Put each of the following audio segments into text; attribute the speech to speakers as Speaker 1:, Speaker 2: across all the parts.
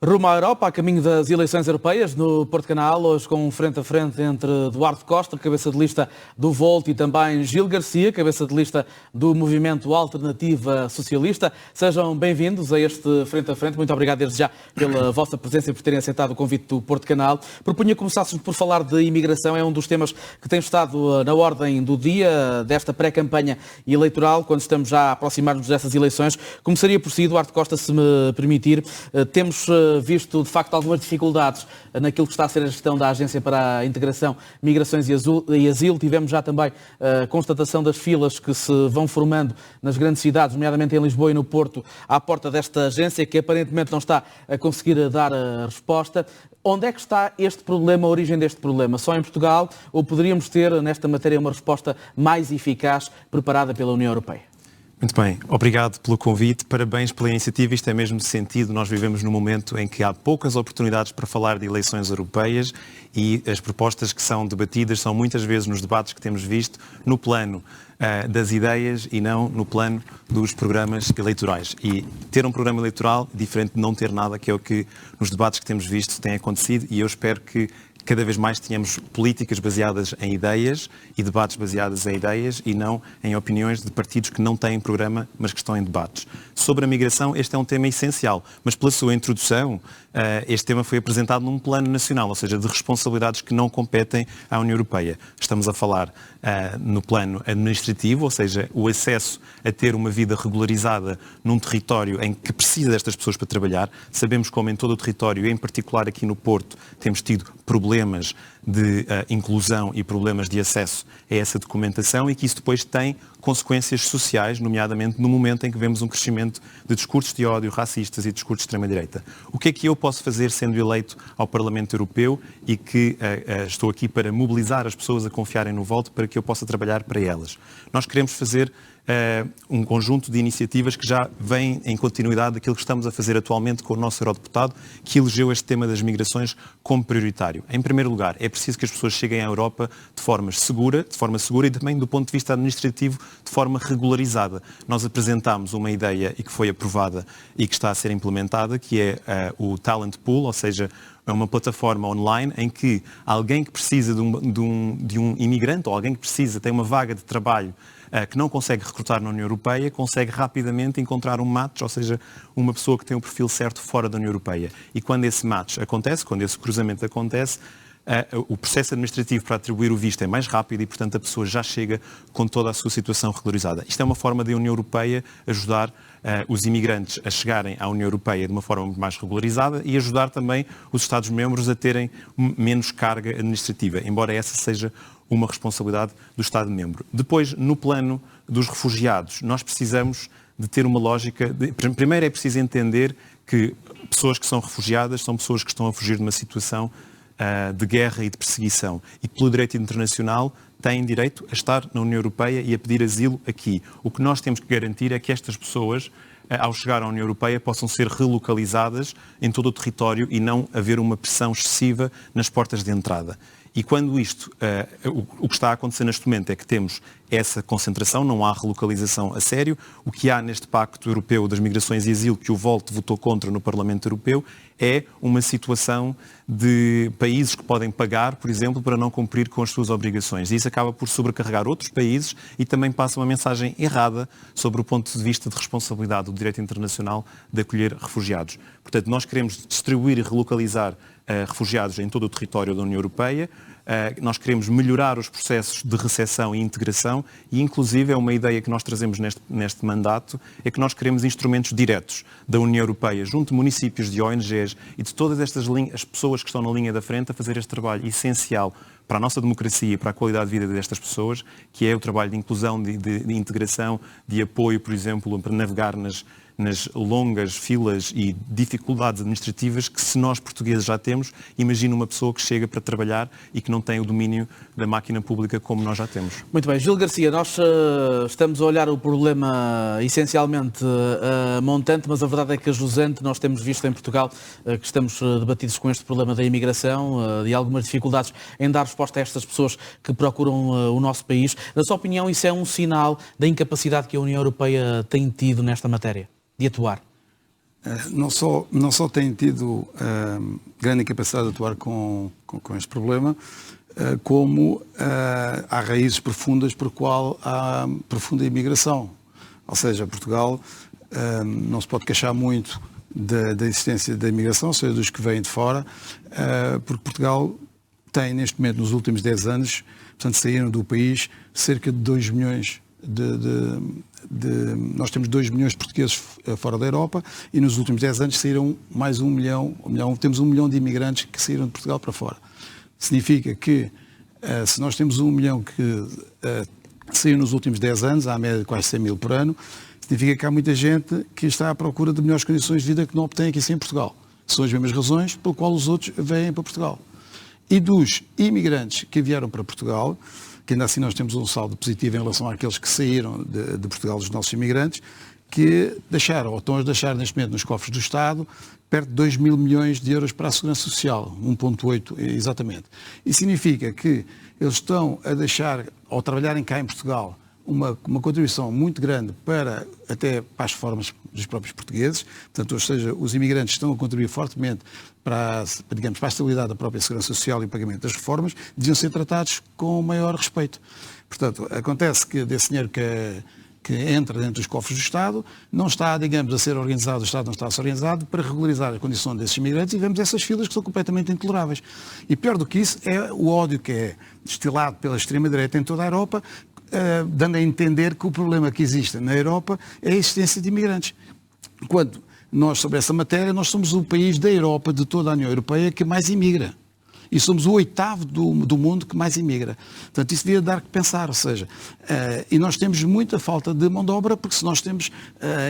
Speaker 1: Rumo à Europa, a caminho das eleições europeias, no Porto Canal, hoje com um frente a frente entre Duarte Costa, cabeça de lista do Volt, e também Gil Garcia, cabeça de lista do Movimento Alternativa Socialista. Sejam bem-vindos a este frente a frente. Muito obrigado desde já pela vossa presença e por terem aceitado o convite do Porto Canal. Propunha que começássemos por falar de imigração. É um dos temas que tem estado na ordem do dia desta pré-campanha eleitoral, quando estamos já a aproximar-nos dessas eleições. Começaria por si, Duarte Costa, se me permitir. Temos visto, de facto, algumas dificuldades naquilo que está a ser a gestão da Agência para a Integração, Migrações e Asilo. Tivemos já também a constatação das filas que se vão formando nas grandes cidades, nomeadamente em Lisboa e no Porto, à porta desta agência, que aparentemente não está a conseguir dar a resposta. Onde é que está este problema, a origem deste problema? Só em Portugal, ou poderíamos ter, nesta matéria, uma resposta mais eficaz preparada pela União Europeia?
Speaker 2: Muito bem, obrigado pelo convite, parabéns pela iniciativa. Isto é mesmo de sentido. Nós vivemos num momento em que há poucas oportunidades para falar de eleições europeias e as propostas que são debatidas são muitas vezes nos debates que temos visto no plano das ideias e não no plano dos programas eleitorais. E ter um programa eleitoral diferente de não ter nada, que é o que nos debates que temos visto tem acontecido, e eu espero que cada vez mais tenhamos políticas baseadas em ideias e debates baseados em ideias e não em opiniões de partidos que não têm programa, mas que estão em debates. Sobre a migração, este é um tema essencial, mas pela sua introdução, este tema foi apresentado num plano nacional, ou seja, de responsabilidades que não competem à União Europeia. Estamos a falar no plano administrativo, ou seja, o acesso a ter uma vida regularizada num território em que precisa destas pessoas para trabalhar. Sabemos como em todo o território, em particular aqui no Porto, temos tido problemas de inclusão e problemas de acesso a essa documentação, e que isso depois tem consequências sociais, nomeadamente no momento em que vemos um crescimento de discursos de ódio racistas e discursos de extrema-direita. O que é que eu posso fazer sendo eleito ao Parlamento Europeu e que estou aqui para mobilizar as pessoas a confiarem no voto para que eu possa trabalhar para elas? Nós queremos fazer um conjunto de iniciativas que já vêm em continuidade daquilo que estamos a fazer atualmente com o nosso eurodeputado, que elegeu este tema das migrações como prioritário. Em primeiro lugar, é preciso que as pessoas cheguem à Europa de forma segura e também do ponto de vista administrativo de forma regularizada. Nós apresentámos uma ideia e que foi aprovada e que está a ser implementada, que é o Talent Pool, ou seja, é uma plataforma online em que alguém que precisa de um imigrante, ou alguém que tem uma vaga de trabalho que não consegue recrutar na União Europeia, consegue rapidamente encontrar um match, ou seja, uma pessoa que tem o perfil certo fora da União Europeia. E quando esse match acontece, quando esse cruzamento acontece, o processo administrativo para atribuir o visto é mais rápido e, portanto, a pessoa já chega com toda a sua situação regularizada. Isto é uma forma da União Europeia ajudar os imigrantes a chegarem à União Europeia de uma forma muito mais regularizada e ajudar também os Estados-membros a terem menos carga administrativa, embora essa seja uma responsabilidade do Estado-membro. Depois, no plano dos refugiados, nós precisamos de ter uma lógica. Primeiro é preciso entender que pessoas que são refugiadas são pessoas que estão a fugir de uma situação de guerra e de perseguição e que, pelo direito internacional, têm direito a estar na União Europeia e a pedir asilo aqui. O que nós temos que garantir é que estas pessoas, ao chegar à União Europeia, possam ser relocalizadas em todo o território e não haver uma pressão excessiva nas portas de entrada. E quando isto, o que está a acontecer neste momento é que temos essa concentração, não há relocalização a sério. O que há neste Pacto Europeu das Migrações e Asilo, que o Volt votou contra no Parlamento Europeu, é uma situação de países que podem pagar, por exemplo, para não cumprir com as suas obrigações. E isso acaba por sobrecarregar outros países e também passa uma mensagem errada sobre o ponto de vista de responsabilidade do direito internacional de acolher refugiados. Portanto, nós queremos distribuir e relocalizar refugiados em todo o território da União Europeia. Nós queremos melhorar os processos de recepção e integração e, inclusive, é uma ideia que nós trazemos neste mandato, é que nós queremos instrumentos diretos da União Europeia, junto de municípios, de ONGs e de todas estas as pessoas que estão na linha da frente a fazer este trabalho essencial para a nossa democracia e para a qualidade de vida destas pessoas, que é o trabalho de inclusão, de integração, de apoio, por exemplo, para navegar nas longas filas e dificuldades administrativas que, se nós portugueses já temos, imagina uma pessoa que chega para trabalhar e que não tem o domínio da máquina pública como nós já temos.
Speaker 1: Muito bem. Gil Garcia, nós estamos a olhar o problema essencialmente montante, mas a verdade é que a jusante, nós temos visto em Portugal que estamos debatidos com este problema da imigração e algumas dificuldades em dar resposta a estas pessoas que procuram o nosso país. Na sua opinião, isso é um sinal da incapacidade que a União Europeia tem tido nesta matéria, de atuar?
Speaker 3: não só têm tido grande capacidade de atuar com este problema, como há raízes profundas por qual há profunda imigração. Ou seja, Portugal não se pode queixar muito da existência da imigração, ou seja, dos que vêm de fora, porque Portugal tem, neste momento, nos últimos 10 anos, portanto, saíram do país cerca de 2 milhões nós temos 2 milhões de portugueses fora da Europa e nos últimos 10 anos saíram mais 1 milhão, temos 1 milhão de imigrantes que saíram de Portugal para fora. Significa que, se nós temos 1 milhão que saíram nos últimos 10 anos, à média de quase 100 mil por ano, significa que há muita gente que está à procura de melhores condições de vida que não obtém aqui em Portugal. São as mesmas razões pelo qual os outros vêm para Portugal. E dos imigrantes que vieram para Portugal, que ainda assim nós temos um saldo positivo em relação àqueles que saíram de Portugal, dos nossos imigrantes, que deixaram, ou estão a deixar neste momento nos cofres do Estado, perto de 2 mil milhões de euros para a Segurança Social, 1,8 exatamente. Isso significa que eles estão a deixar, ao trabalharem cá em Portugal, uma contribuição muito grande até para as reformas dos próprios portugueses, portanto, ou seja, os imigrantes estão a contribuir fortemente para a estabilidade da própria Segurança Social e o pagamento das reformas, deviam ser tratados com maior respeito. Portanto, acontece que desse dinheiro que entra dentro dos cofres do Estado, não está, digamos, a ser organizado, o Estado não está a ser organizado para regularizar a condição desses imigrantes e vemos essas filas que são completamente intoleráveis. E pior do que isso é o ódio que é destilado pela extrema-direita em toda a Europa, dando a entender que o problema que existe na Europa é a existência de imigrantes. Quando nós, sobre essa matéria, nós somos o país da Europa, de toda a União Europeia, que mais imigra. E somos o 8º do mundo que mais imigra. Portanto, isso devia dar que pensar, ou seja, e nós temos muita falta de mão de obra, porque se nós temos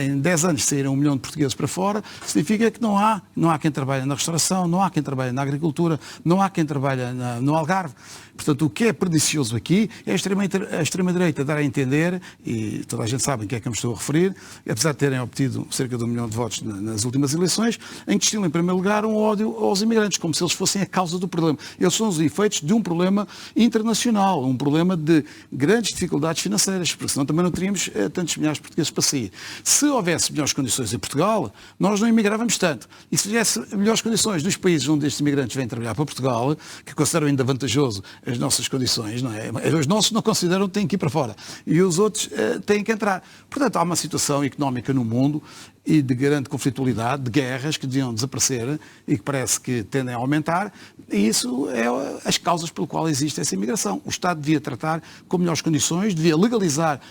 Speaker 3: em 10 anos saíram 1 milhão de portugueses para fora, significa que não há quem trabalhe na restauração, não há quem trabalhe na agricultura, não há quem trabalhe no Algarve. Portanto, o que é pernicioso aqui é a extrema-direita dar a entender, e toda a gente sabe em que é que eu me estou a referir, apesar de terem obtido cerca de 1 milhão de votos nas últimas eleições, em que destilam em primeiro lugar um ódio aos imigrantes, como se eles fossem a causa do problema. Eles são os efeitos de um problema internacional, um problema de grandes dificuldades financeiras, porque senão também não teríamos tantos milhares de portugueses para sair. Se houvesse melhores condições em Portugal, nós não imigrávamos tanto. E se tivesse melhores condições dos países onde estes imigrantes vêm trabalhar para Portugal, que consideram ainda vantajoso as nossas condições, não é? Os nossos não consideram que têm que ir para fora. E os outros têm que entrar. Portanto, há uma situação económica no mundo e de grande conflitualidade, de guerras que deviam desaparecer e que parece que tendem a aumentar, e isso é as causas pelo qual existe essa imigração. O Estado devia tratar com melhores condições, devia legalizar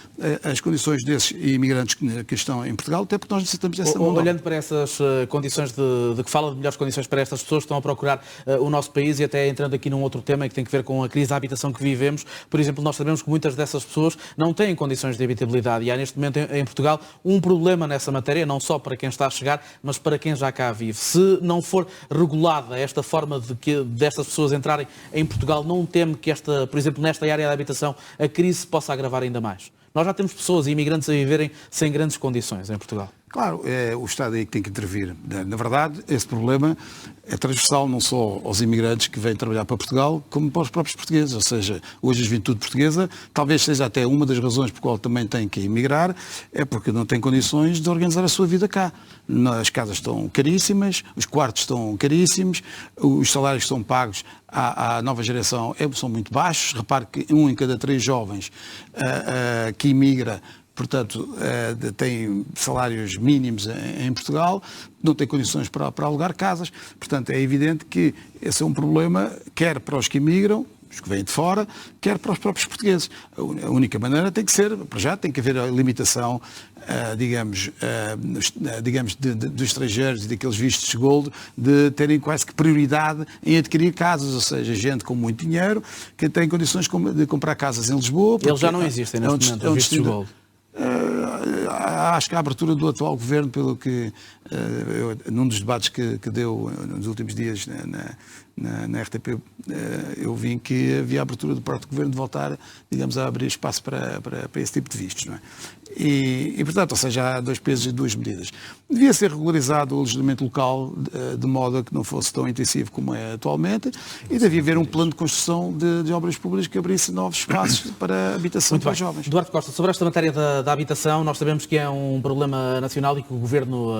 Speaker 3: as condições desses imigrantes que estão em Portugal, até porque nós necessitamos dessa mão de obra.
Speaker 1: Olhando para essas condições de que fala de melhores condições para estas pessoas que estão a procurar o nosso país, e até entrando aqui num outro tema que tem que ver com a crise da habitação que vivemos, por exemplo, nós sabemos que muitas dessas pessoas não têm condições de habitabilidade e há neste momento em Portugal um problema nessa matéria, não só para quem está a chegar, mas para quem já cá vive. Se não for regulada esta forma destas pessoas entrarem em Portugal, não teme que por exemplo, nesta área da habitação, a crise se possa agravar ainda mais? Nós já temos pessoas, imigrantes, a viverem sem grandes condições em Portugal.
Speaker 3: Claro, é o Estado aí que tem que intervir. Na verdade, esse problema é transversal não só aos imigrantes que vêm trabalhar para Portugal, como para os próprios portugueses. Ou seja, hoje a juventude portuguesa, talvez seja até uma das razões por qual também tem que emigrar, é porque não tem condições de organizar a sua vida cá. As casas estão caríssimas, os quartos estão caríssimos, os salários que são pagos à nova geração são muito baixos. Repare que 1 em cada 3 jovens que imigra, portanto, tem salários mínimos em Portugal, não tem condições para alugar casas. Portanto, é evidente que esse é um problema, quer para os que imigram, os que vêm de fora, quer para os próprios portugueses. A única maneira tem que ser, para já, tem que haver a limitação, digamos, dos estrangeiros e daqueles vistos gold, de terem quase que prioridade em adquirir casas, ou seja, gente com muito dinheiro, que tem condições de comprar casas em Lisboa.
Speaker 1: Eles já não existem neste momento, os vistos gold.
Speaker 3: Acho que a abertura do atual governo, pelo que num dos debates que deu nos últimos dias na RTP, eu vi que havia a abertura do próprio governo de voltar, digamos, a abrir espaço para esse tipo de vistos, não é? E, portanto, ou seja, há 2 pesos e 2 medidas. Devia ser regularizado o alojamento local de modo a que não fosse tão intensivo como é atualmente, e devia haver um plano de construção de obras públicas que abrisse novos espaços para a habitação para os jovens.
Speaker 1: Duarte Costa, sobre esta matéria da habitação, nós sabemos que é um problema nacional e que o Governo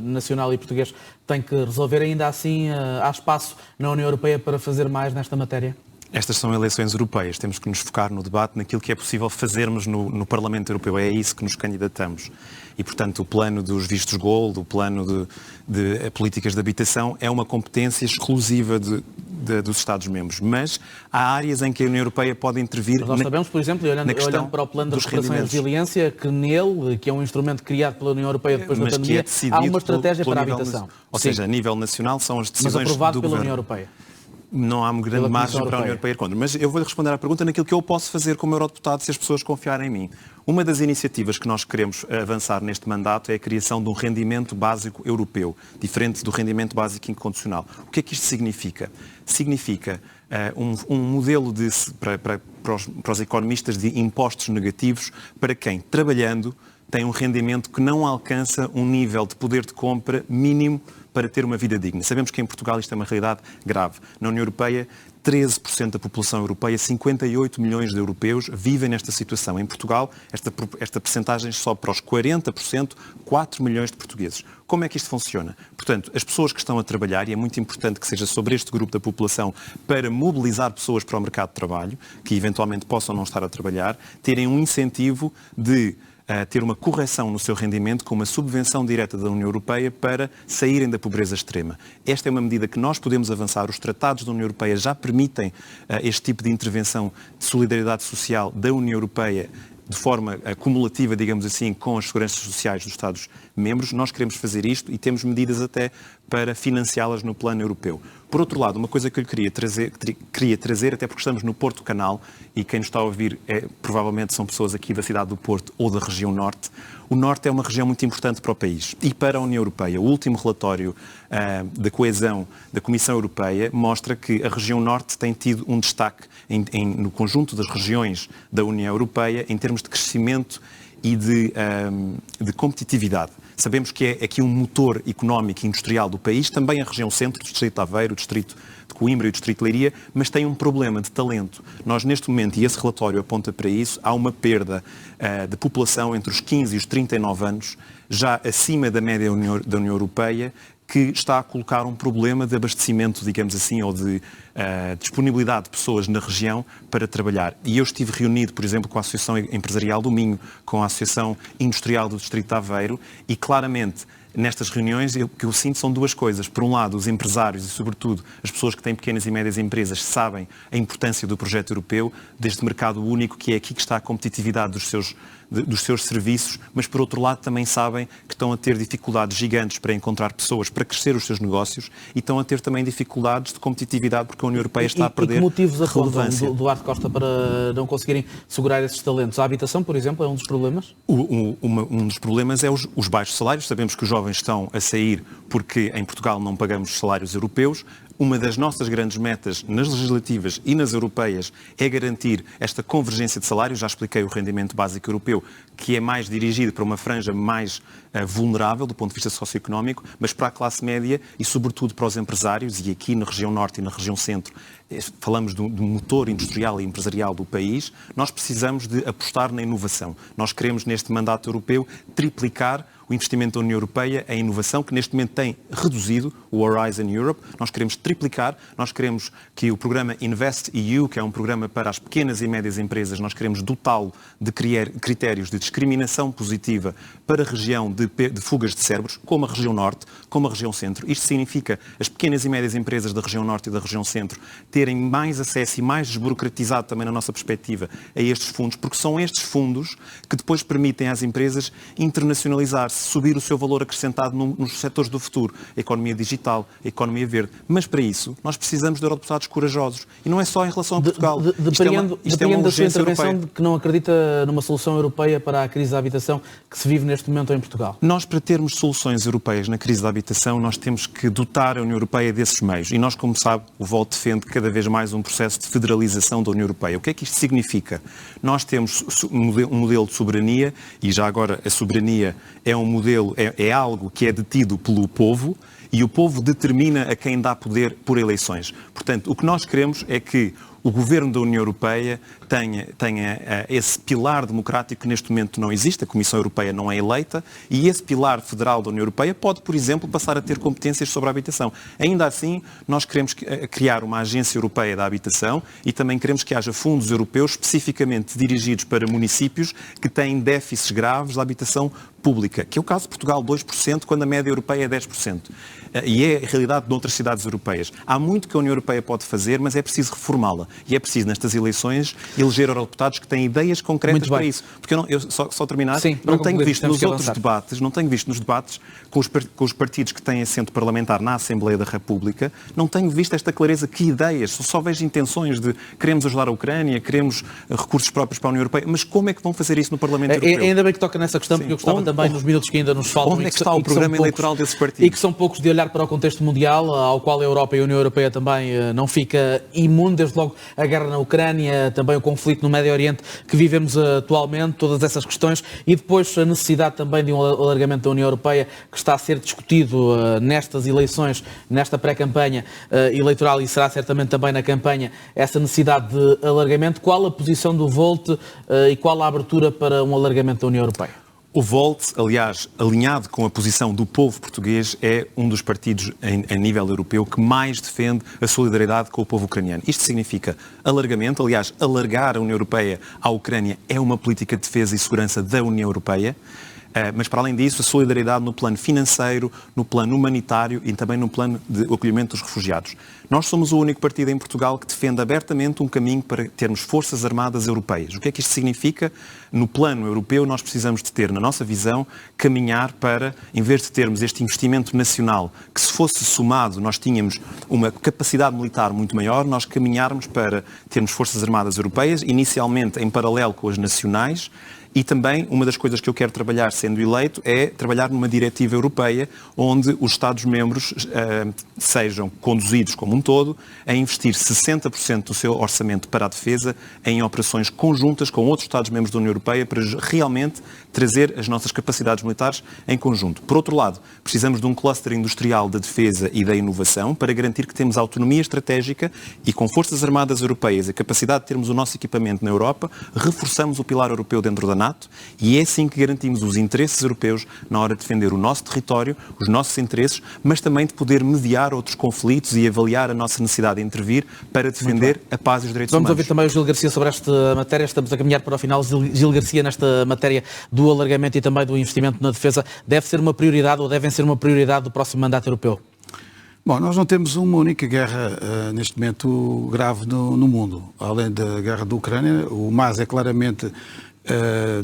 Speaker 1: nacional e português tem que resolver. Ainda assim, há espaço na União Europeia para fazer mais nesta matéria?
Speaker 2: Estas são eleições europeias, temos que nos focar no debate, naquilo que é possível fazermos no Parlamento Europeu, é isso que nos candidatamos. E, portanto, o plano dos vistos gold, o plano de políticas de habitação é uma competência exclusiva dos Estados-membros. Mas há áreas em que a União Europeia pode intervir.
Speaker 1: Mas nós sabemos, por exemplo, olhando para o plano da recuperação e resiliência, que nele, que é um instrumento criado pela União Europeia depois da pandemia, há uma estratégia para a habitação.
Speaker 2: Ou seja, a nível nacional são as decisões
Speaker 1: mas aprovado
Speaker 2: do
Speaker 1: pela
Speaker 2: Governo.
Speaker 1: União Europeia.
Speaker 2: Não há uma grande margem para a União Europeia ir contra. Mas eu vou responder à pergunta naquilo que eu posso fazer como eurodeputado se as pessoas confiarem em mim. Uma das iniciativas que nós queremos avançar neste mandato é a criação de um rendimento básico europeu, diferente do rendimento básico incondicional. O que é que isto significa? Significa um modelo para os economistas de impostos negativos para quem, trabalhando, tem um rendimento que não alcança um nível de poder de compra mínimo para ter uma vida digna. Sabemos que em Portugal isto é uma realidade grave. Na União Europeia, 13% da população europeia, 58 milhões de europeus, vivem nesta situação. Em Portugal, esta percentagem sobe para os 40%, 4 milhões de portugueses. Como é que isto funciona? Portanto, as pessoas que estão a trabalhar, e é muito importante que seja sobre este grupo da população para mobilizar pessoas para o mercado de trabalho, que eventualmente possam não estar a trabalhar, terem um incentivo de ter uma correção no seu rendimento com uma subvenção direta da União Europeia para saírem da pobreza extrema. Esta é uma medida que nós podemos avançar. Os tratados da União Europeia já permitem este tipo de intervenção de solidariedade social da União Europeia de forma acumulativa, digamos assim, com as seguranças sociais dos Estados-membros. Nós queremos fazer isto e temos medidas até para financiá-las no plano europeu. Por outro lado, uma coisa que eu queria trazer, até porque estamos no Porto Canal, e quem nos está a ouvir provavelmente são pessoas aqui da cidade do Porto ou da região Norte. O Norte é uma região muito importante para o país e para a União Europeia. O último relatório da coesão da Comissão Europeia mostra que a região Norte tem tido um destaque no conjunto das regiões da União Europeia em termos de crescimento e de competitividade. Sabemos que é aqui um motor económico e industrial do país, também a região centro, o distrito de Aveiro, o distrito de Coimbra e o distrito de Leiria, mas tem um problema de talento. Nós, neste momento, e esse relatório aponta para isso, há uma perda de população entre os 15 e os 39 anos, já acima da média da União Europeia, que está a colocar um problema de abastecimento, digamos assim, ou de disponibilidade de pessoas na região para trabalhar. E eu estive reunido, por exemplo, com a Associação Empresarial do Minho, com a Associação Industrial do Distrito de Aveiro, e claramente nestas reuniões o que eu sinto são duas coisas. Por um lado, os empresários e, sobretudo, as pessoas que têm pequenas e médias empresas sabem a importância do projeto europeu, deste mercado único, que é aqui que está a competitividade dos seus serviços, mas, por outro lado, também sabem que estão a ter dificuldades gigantes para encontrar pessoas para crescer os seus negócios e estão a ter também dificuldades de competitividade porque a União Europeia está a perder relevância.
Speaker 1: E que motivos apontam do Duarte Costa para não conseguirem segurar esses talentos? A habitação, por exemplo, é um dos problemas?
Speaker 2: Um dos problemas é os baixos salários. Sabemos que os jovens estão a sair porque em Portugal não pagamos salários europeus. Uma das nossas grandes metas nas legislativas e nas europeias é garantir esta convergência de salários. Já expliquei o rendimento básico europeu, que é mais dirigido para uma franja mais vulnerável do ponto de vista socioeconómico, mas para a classe média e, sobretudo, para os empresários, e aqui na região Norte e na região Centro falamos do motor industrial e empresarial do país, nós precisamos de apostar na inovação. Nós queremos, neste mandato europeu, triplicar o investimento da União Europeia em inovação, que neste momento tem reduzido, o Horizon Europe. Nós queremos triplicar, nós queremos que o programa Invest EU, que é um programa para as pequenas e médias empresas, nós queremos dotá-lo de critérios de discriminação positiva para a região de fugas de cérebros, como a região Norte, como a região Centro. Isto significa as pequenas e médias empresas da região Norte e da região Centro terem mais acesso e mais desburocratizado também na nossa perspectiva a estes fundos, porque são estes fundos que depois permitem às empresas internacionalizar-se, subir o seu valor acrescentado nos setores do futuro, a economia digital, a economia verde. Mas para isso nós precisamos de eurodeputados corajosos. E não é só em relação a Portugal.
Speaker 1: Depreendo da sua intervenção de que não acredita numa solução europeia para a crise da habitação que se vive neste momento em Portugal.
Speaker 2: Nós, para termos soluções europeias na crise da habitação, nós temos que dotar a União Europeia desses meios. E nós, como sabe, o VOLT defende cada vez mais um processo de federalização da União Europeia. O que é que isto significa? Nós temos um modelo de soberania, e já agora a soberania é um modelo, é algo que é detido pelo povo, e o povo determina a quem dá poder por eleições. Portanto, o que nós queremos é que o governo da União Europeia tenha esse pilar democrático que neste momento não existe, a Comissão Europeia não é eleita, e esse pilar federal da União Europeia pode, por exemplo, passar a ter competências sobre a habitação. Ainda assim, nós queremos criar uma agência europeia da habitação e também queremos que haja fundos europeus especificamente dirigidos para municípios que têm déficits graves da habitação pública, que é o caso de Portugal, 2%, quando a média europeia é 10%. E é a realidade de outras cidades europeias. Há muito que a União Europeia pode fazer, mas é preciso reformá-la. E é preciso, nestas eleições, eleger eurodeputados que têm ideias concretas para isso. Porque eu só terminar, não tenho visto nos outros debates, com os partidos que têm assento parlamentar na Assembleia da República, não tenho visto esta clareza, que ideias, só vejo intenções de queremos ajudar a Ucrânia, queremos recursos próprios para a União Europeia, mas como é que vão fazer isso no Parlamento Europeu?
Speaker 1: Ainda bem que toca nessa questão, porque eu gostava também, nos minutos que ainda nos faltam,
Speaker 2: onde é que está o programa eleitoral desses partidos?
Speaker 1: E que são poucos de olhar para o contexto mundial, ao qual a Europa e a União Europeia também não fica imune, desde logo a guerra na Ucrânia, também o conflito no Médio Oriente que vivemos atualmente, todas essas questões, e depois a necessidade também de um alargamento da União Europeia que está a ser discutido nestas eleições, nesta pré-campanha eleitoral, e será certamente também na campanha, essa necessidade de alargamento. Qual a posição do Volt e qual a abertura para um alargamento da União Europeia?
Speaker 2: O Volt, aliás, alinhado com a posição do povo português, é um dos partidos a nível europeu que mais defende a solidariedade com o povo ucraniano. Isto significa alargamento, aliás, alargar a União Europeia à Ucrânia é uma política de defesa e segurança da União Europeia. Mas, para além disso, a solidariedade no plano financeiro, no plano humanitário e também no plano de acolhimento dos refugiados. Nós somos o único partido em Portugal que defende abertamente um caminho para termos forças armadas europeias. O que é que isto significa? No plano europeu, nós precisamos de ter, na nossa visão, caminhar para, em vez de termos este investimento nacional, que se fosse somado, nós tínhamos uma capacidade militar muito maior, nós caminharmos para termos forças armadas europeias, inicialmente em paralelo com as nacionais. E também, uma das coisas que eu quero trabalhar sendo eleito é trabalhar numa diretiva europeia onde os Estados-membros sejam conduzidos como um todo a investir 60% do seu orçamento para a defesa em operações conjuntas com outros Estados-membros da União Europeia para realmente trazer as nossas capacidades militares em conjunto. Por outro lado, precisamos de um cluster industrial da defesa e da inovação para garantir que temos autonomia estratégica e com forças armadas europeias a capacidade de termos o nosso equipamento na Europa, reforçamos o pilar europeu dentro da NATO e é assim que garantimos os interesses europeus na hora de defender o nosso território, os nossos interesses, mas também de poder mediar outros conflitos e avaliar a nossa necessidade de intervir para defender a paz e os direitos humanos.
Speaker 1: Vamos ouvir também o Gil Garcia sobre esta matéria. Estamos a caminhar para o final. Gil Garcia, nesta matéria do alargamento e também do investimento na defesa, deve ser uma prioridade ou devem ser uma prioridade do próximo mandato europeu?
Speaker 3: Bom, nós não temos uma única guerra neste momento grave no mundo. Além da guerra da Ucrânia, o MAS é claramente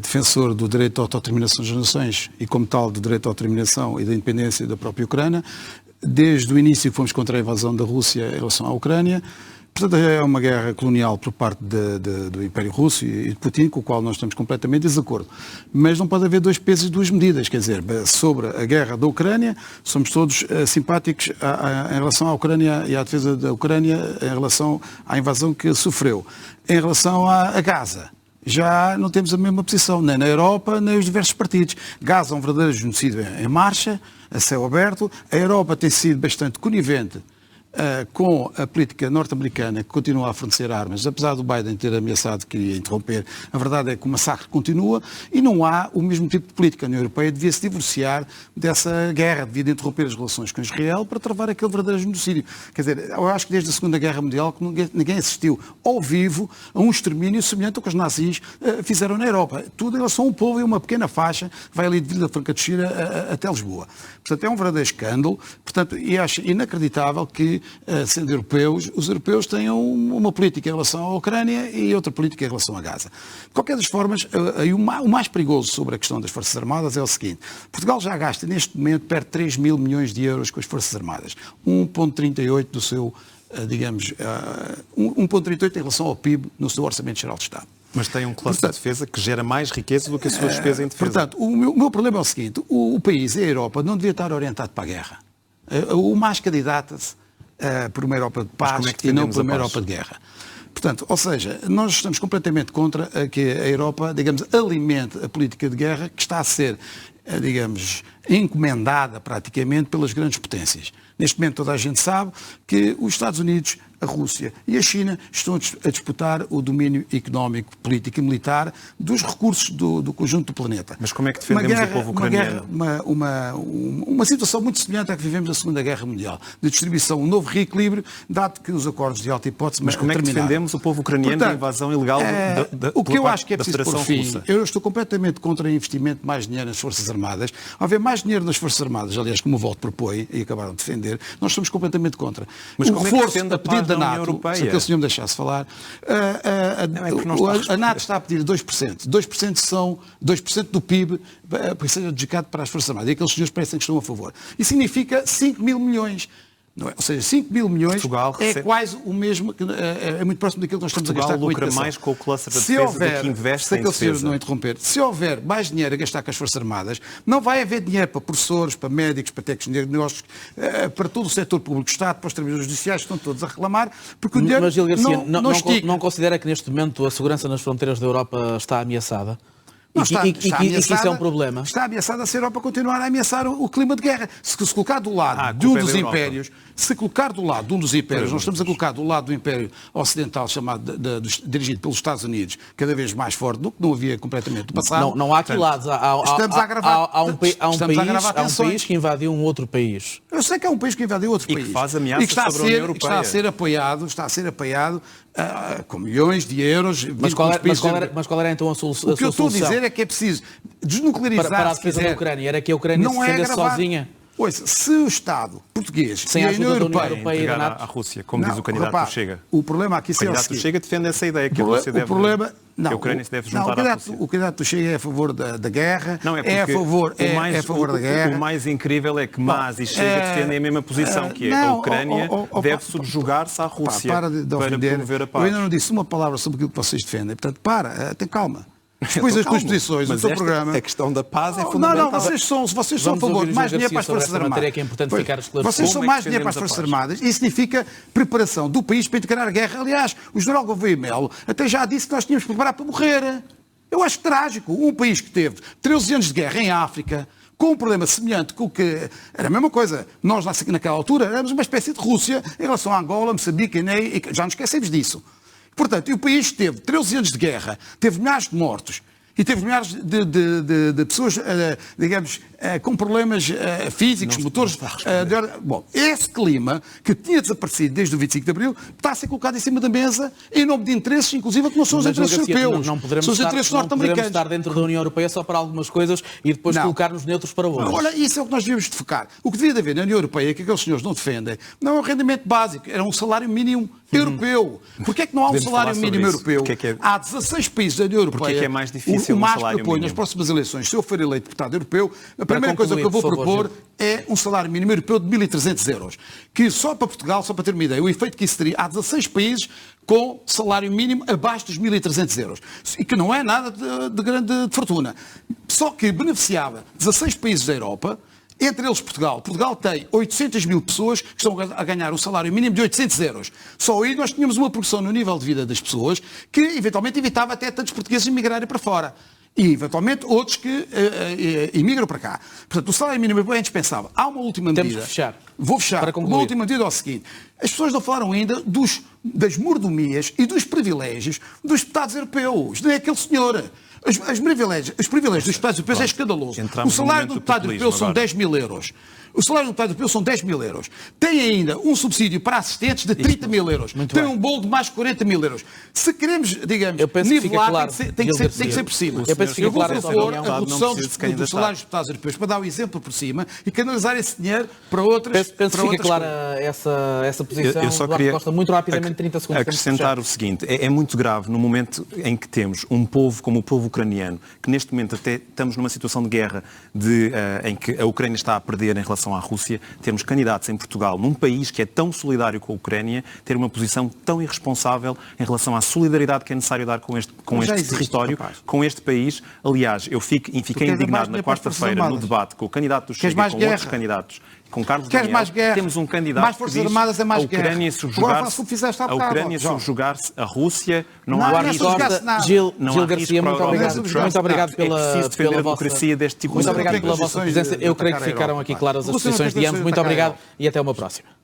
Speaker 3: defensor do direito à autodeterminação das nações e, como tal, do direito à autodeterminação e da independência da própria Ucrânia. Desde o início fomos contra a invasão da Rússia em relação à Ucrânia. Portanto, é uma guerra colonial por parte do Império Russo e de Putin, com o qual nós estamos completamente em desacordo. Mas não pode haver dois pesos e duas medidas. Quer dizer, sobre a guerra da Ucrânia, somos todos simpáticos em relação à Ucrânia e à defesa da Ucrânia em relação à invasão que sofreu. Em relação a Gaza, já não temos a mesma posição, nem na Europa, nem os diversos partidos. Gaza é um verdadeiro genocídio em marcha, a céu aberto. A Europa tem sido bastante conivente com a política norte-americana, que continua a fornecer armas, apesar do Biden ter ameaçado que ia interromper. A verdade é que o massacre continua e não há o mesmo tipo de política. A União Europeia devia se divorciar dessa guerra, devia interromper as relações com Israel para travar aquele verdadeiro genocídio. Quer dizer, eu acho que desde a Segunda Guerra Mundial que ninguém assistiu ao vivo a um extermínio semelhante ao que os nazis fizeram na Europa. Tudo em relação a um povo e uma pequena faixa que vai ali de Vila Franca de Xira até Lisboa. Portanto, é um verdadeiro escândalo. Portanto, e acho inacreditável que, sendo europeus, os europeus tenham uma política em relação à Ucrânia e outra política em relação a Gaza. De qualquer das formas, o mais perigoso sobre a questão das Forças Armadas é o seguinte: Portugal já gasta neste momento perto de 3 mil milhões de euros com as Forças Armadas. 1,38 do seu, digamos, 1,38 em relação ao PIB no seu Orçamento Geral de Estado.
Speaker 2: Mas tem um cluster de defesa que gera mais riqueza do que a sua despesa em defesa.
Speaker 3: Portanto, o meu problema é o seguinte: o país, a Europa, não devia estar orientado para a guerra. O MAS candidata-se por uma Europa de paz e não por uma Europa de guerra. Portanto, ou seja, nós estamos completamente contra que a Europa, digamos, alimente a política de guerra que está a ser digamos, encomendada praticamente pelas grandes potências. Neste momento toda a gente sabe que os Estados Unidos, a Rússia e a China estão a disputar o domínio económico, político e militar dos recursos do conjunto do planeta.
Speaker 2: Mas como é que defendemos o povo ucraniano?
Speaker 3: Uma situação muito semelhante à que vivemos na Segunda Guerra Mundial, de distribuição, um novo reequilíbrio, dado que os acordos de alta hipótese
Speaker 2: Mas como é que defendemos o povo ucraniano da invasão ilegal
Speaker 3: o que eu acho que é
Speaker 2: da
Speaker 3: preciso
Speaker 2: Federação
Speaker 3: por fim,
Speaker 2: Russa?
Speaker 3: eu estou completamente contra o investimento de mais dinheiro nas Forças Armadas. Ao haver mais dinheiro nas Forças Armadas, aliás, como o Voto propõe, e acabaram de defender, nós somos completamente contra.
Speaker 2: Mas
Speaker 3: o
Speaker 2: como é que
Speaker 3: reforço
Speaker 2: defende a
Speaker 3: a pedido
Speaker 2: paz
Speaker 3: da
Speaker 2: da União
Speaker 3: NATO,
Speaker 2: Europeia?
Speaker 3: se aquele senhor me deixasse falar, a NATO está a pedir 2%. 2% do PIB para ser dedicado para as Forças Armadas. E aqueles senhores parecem que estão a favor. E significa 5 mil milhões. Não é? Ou seja, 5 mil milhões quase o mesmo, é muito próximo daquilo que nós estamos a gastar com a
Speaker 2: lucra mais com o cluster da defesa do que investe em defesa.
Speaker 3: Não interromper, se houver mais dinheiro a gastar com as Forças Armadas, não vai haver dinheiro para professores, para médicos, para técnicos de negócios, para todo o setor público, Estado, para os trabalhadores judiciais, estão todos a reclamar, porque o dinheiro
Speaker 1: Mas, Gil Garcia,
Speaker 3: não
Speaker 1: considera que neste momento a segurança nas fronteiras da Europa está ameaçada?
Speaker 3: Está
Speaker 1: E que isso é um problema?
Speaker 3: Está ameaçada a Europa continuar a ameaçar o clima de guerra. Se colocar do lado de um dos impérios, nós estamos a colocar do lado do Império Ocidental, dirigido pelos Estados Unidos, cada vez mais forte do que não havia completamente no passado.
Speaker 1: Não há aqui lados. Há um país que invadiu um outro país.
Speaker 3: Eu sei que é um país que invadiu outro país.
Speaker 2: E que faz ameaças sobre a União Europeia.
Speaker 3: Está a ser apoiado com milhões de euros.
Speaker 1: Mas qual era então a solução?
Speaker 3: O que eu estou a dizer é que é preciso desnuclearizar
Speaker 1: para a defesa da Ucrânia. Era que a Ucrânia se defendesse sozinha.
Speaker 3: Ouça, se o Estado português
Speaker 1: sem
Speaker 3: e a
Speaker 1: União Europeia
Speaker 2: e da NATO, à Rússia, como diz o candidato do Chega.
Speaker 3: O problema aqui
Speaker 2: o candidato do Chega defende essa ideia que a Rússia deve... a Ucrânia se deve juntar à Rússia.
Speaker 3: O candidato do Chega é a favor da guerra,
Speaker 2: não,
Speaker 3: é a favor da guerra.
Speaker 2: O mais incrível é que Mas e Chega defendem a mesma posição, que é a Ucrânia deve subjugar-se à Rússia para promover a paz.
Speaker 3: Eu ainda não disse uma palavra sobre aquilo que vocês defendem, portanto, tem calma. Depois as tuas posições, o teu programa...
Speaker 2: A questão da paz é fundamental.
Speaker 3: Não, vocês são a favor de mais dinheiro para as Forças Armadas.
Speaker 1: Que é importante ficar
Speaker 3: vocês são mais dinheiro para as Forças Armadas e significa preparação do país para integrar a guerra. Aliás, o general Gouveia Melo até já disse que nós tínhamos que preparar para morrer. Eu acho trágico. Um país que teve 13 anos de guerra em África, com um problema semelhante com o que... Era a mesma coisa. Nós, naquela altura, éramos uma espécie de Rússia em relação a Angola, Moçambique, Guiné, e já nos esquecemos disso. Portanto, o país teve 13 anos de guerra, teve milhares de mortos e teve milhares de pessoas, digamos, com problemas físicos, motores. Bom, esse clima que tinha desaparecido desde o 25 de Abril está a ser colocado em cima da mesa em nome de interesses, inclusive, que não são os interesses europeus.
Speaker 1: São os interesses norte-americanos. Não podemos estar dentro da União Europeia só para algumas coisas e depois colocar-nos neutros para outras.
Speaker 3: Olha, isso é o que nós devíamos focar. O que devia haver na União Europeia, que aqueles senhores não defendem, não é um rendimento básico, era um salário mínimo europeu. Porquê é que não há um salário mínimo europeu? Há 16 países da União Europeia.
Speaker 2: Porquê é que é mais difícil
Speaker 3: o
Speaker 2: um
Speaker 3: mais
Speaker 2: salário
Speaker 3: propõe nas próximas eleições, se eu for eleito deputado europeu, a primeira coisa que eu vou propor é um salário mínimo europeu de 1.300 euros. Que só para Portugal, só para ter uma ideia, o efeito que isso teria, há 16 países com salário mínimo abaixo dos 1.300 euros. E que não é nada de grande fortuna. Só que beneficiava 16 países da Europa, entre eles Portugal. Portugal tem 800 mil pessoas que estão a ganhar um salário mínimo de 800 euros. Só aí nós tínhamos uma progressão no nível de vida das pessoas que eventualmente evitava até tantos portugueses emigrarem para fora. E, eventualmente, outros que imigram para cá. Portanto, o salário mínimo é indispensável. Há uma última medida.
Speaker 1: Temos que fechar.
Speaker 3: Vou fechar.
Speaker 1: Para concluir.
Speaker 3: Uma última medida é o seguinte. As pessoas não falaram ainda das mordomias e dos privilégios dos deputados europeus. Nem aquele senhor. Os privilégios dos deputados europeus é escandaloso. O salário do deputado europeu são 10 mil euros. O salário do deputado europeu são 10 mil euros. Tem ainda um subsídio para assistentes de 30 mil euros. Tem um bolo de mais 40 mil euros. Se queremos, digamos, nivelar,
Speaker 1: claro,
Speaker 3: tem que ser por cima.
Speaker 1: Eu penso que fica claro
Speaker 3: a redução dos salários dos deputados europeus para dar o exemplo por cima e canalizar esse dinheiro para outras
Speaker 1: Penso que fica clara essa posição.
Speaker 2: Eu só queria
Speaker 1: Costa, muito rapidamente, 30 segundos.
Speaker 2: Acrescentar o seguinte. É muito grave no momento em que temos um povo como o povo ucraniano, que neste momento até estamos numa situação de guerra em que a Ucrânia está a perder em relação relação à Rússia, termos candidatos em Portugal, num país que é tão solidário com a Ucrânia, ter uma posição tão irresponsável em relação à solidariedade que é necessário dar com este território, com este país. Aliás, eu fiquei indignado na quarta-feira no debate com o candidato do Chega e com outros candidatos, com Carlos Daniel.
Speaker 4: Mais guerra?
Speaker 2: Temos um candidato
Speaker 4: mais forças armadas é mais
Speaker 2: a Ucrânia subjugar-se a Rússia, não há risco.
Speaker 1: Gil Garcia, muito obrigado
Speaker 2: pela democracia deste tipo.
Speaker 1: Muito obrigado pela vossa presença. Eu creio que ficaram aqui claras as posições de ambos. Muito obrigado e até uma próxima.